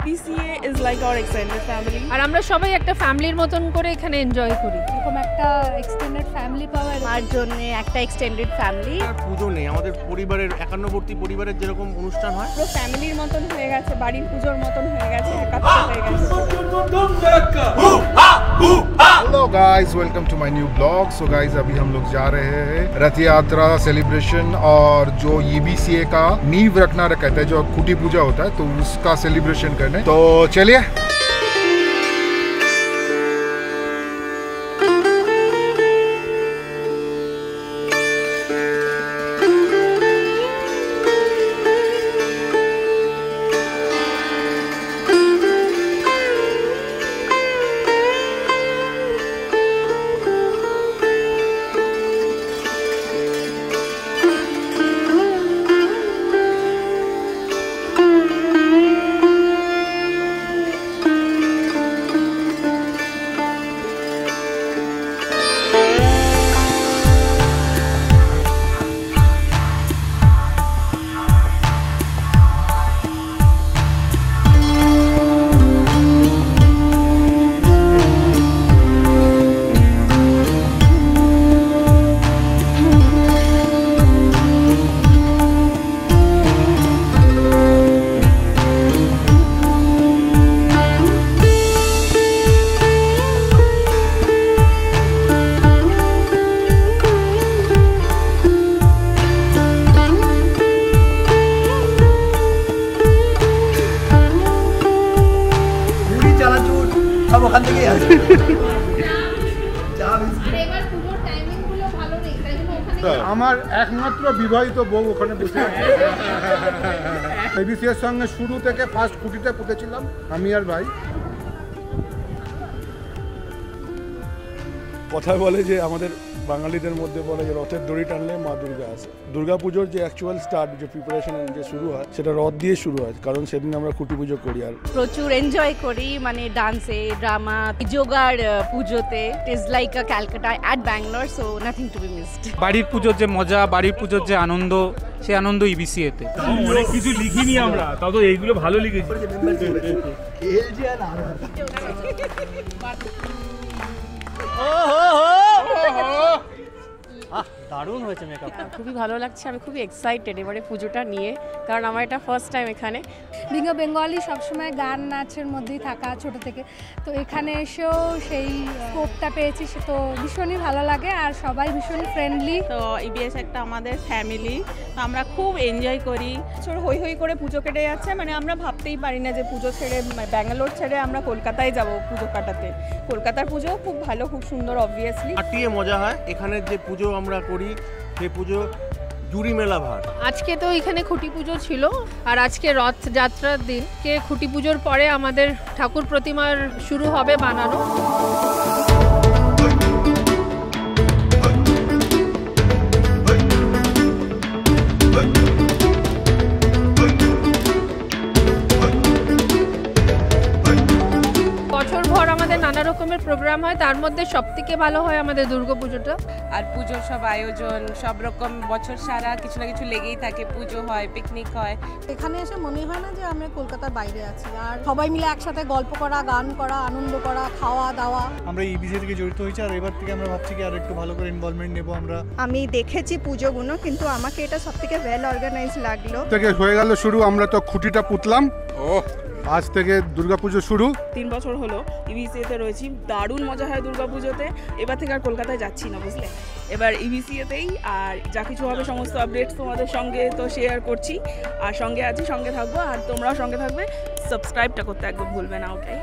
EBCA is like our extended family. আর আমরা সবাই একটা ফ্যামিলির মতন করে এখানে এনজয় করি। এরকম একটা এক্সটেন্ডেড ফ্যামিলি পাওয়ার আমার জন্য একটা এক্সটেন্ডেড ফ্যামিলি। পুজো নেই, আমাদের পরিবারের একান্নবর্তী পরিবারের যেরকম অনুষ্ঠান হয় পুরো ফ্যামিলির মতন হয়ে গেছে, বাড়ির পুজোর মতন হয়ে গেছে, একাত্তর হয়ে গেছে। Hello guys, welcome to my new blog. So guys, अभी हम लोग जा रहे हैं रथ यात्रा सेलिब्रेशन और जो EBCA का नींव रखना कहते हैं, जो खूटी पूजा होता है, तो उसका सेलिब्रेशन करने। तो चलिए। ওখান থেকেই আসে। আমার একমাত্র বিবাহিত বউ ওখানে বসে আছে। EBCAর সঙ্গে শুরু থেকে ফার্স্ট খুঁটিতে পুঁতেছিলাম আমি আর ভাই। কথা বলে যে আমাদের বাঙালিদের মধ্যে বলে যে রথের দড়ি টানলে মা দুর্গা আসে। দুর্গা পুজোর যে অ্যাকচুয়াল স্টার্ট, যে প্রিপারেশন যে শুরু হয়, সেটা রথ দিয়ে শুরু হয়, কারণ সেদিন আমরা খুঁটি পুজো করি। আর প্রচুর এনজয় করি, মানে ডান্সে, ড্রামা, যোগার পুজোতে। It is like a Calcutta at Bangalore, so nothing to be missed. বাড়ির পুজোর যে মজা, বাড়ির পুজোর যে আনন্দ, সেই আনন্দ EBCA-তে। অনেক কিছু লিখিনি আমরা, তাও তো এইগুলো ভালো লিখেছি। দারুণ হয়েছে মেকআপ, খুবই ভালো লাগছে, আমি খুবই এক্সাইটেড এবারে পুজোটা নিয়ে, কারণ আমার এটা ফার্স্ট টাইম এখানে। বিং আ বেঙ্গলি সবসময় গান নাচের মধ্যেই থাকা ছোট থেকে, তো এখানে এসেও সেই স্কোপটা পেয়েছি, সে তো ভীষণই ভালো লাগে আর সবাই ভীষণই ফ্রেন্ডলি। তো EBS একটা আমাদের ফ্যামিলি, তো আমরা খুব এনজয় করি। ছোট হই হই করে পুজো কেটে যাচ্ছে, মানে আমরা ভাবতেই পারি না যে পুজো ছেড়ে, ব্যাঙ্গালোর ছেড়ে আমরা কলকাতায় যাব পুজো কাটাতে। কলকাতার পুজো খুব ভালো, খুব সুন্দর, অবভিয়াসলি কাটিয়ে মজা হয়। এখানের যে পুজো আমরা করি, সেই পুজো জুড়ি মেলা ভার। আজকে তো এখানে খুঁটি পুজো ছিল, আর আজকে রথযাত্রার দিন কে খুঁটি পুজোর পরে আমাদের ঠাকুর প্রতিমার শুরু হবে বানানো। বছরভর আমাদের নানা রকমের প্রোগ্রাম হয়, তার মধ্যে সবথেকে ভালো হয় আমাদের দুর্গাপুজোটা। আর পুজোর সব আয়োজন, সব রকম বছর সারা কিছু না কিছু লেগেই থাকে। পুজো হয়, পিকনিক হয়। এখানে এসে মনে হয় না যে আমরা কলকাতার বাইরে আছি, আর সবাই মিলে একসাথে গল্প করা, গান করা, আনন্দ করা, খাওয়া দাওয়া। আমরা EBCA থেকে জড়িত হয়েছি, আর এবার থেকে আমরা ভাবছি কি আর একটু ভালো করে ইনভলভমেন্ট নেব আমরা। আমি দেখেছি পুজোগুলো, কিন্তু আমাকে এটা সবথেকে ওয়েল অর্গানাইজ লাগলো। থেকে হয়ে গেল শুরু, আমরা তো খুঁটিটা পুতলাম। আজ থেকে দুর্গাপুজো শুরু। 3 বছর হলো EBCA-তে রয়েছি, দারুণ মজা হয় দুর্গাপুজোতে। এবার থেকে আর কলকাতায় যাচ্ছি না, বুঝলে, এবার EBCA-তেই। আর যা কিছু হবে সমস্ত আপডেটস তোমাদের সঙ্গে তো শেয়ার করছি, আর সঙ্গে আছি, সঙ্গে থাকবো, আর তোমরাও সঙ্গে থাকবে। সাবস্ক্রাইবটা করতে একদম ভুলবে না, ওটাই।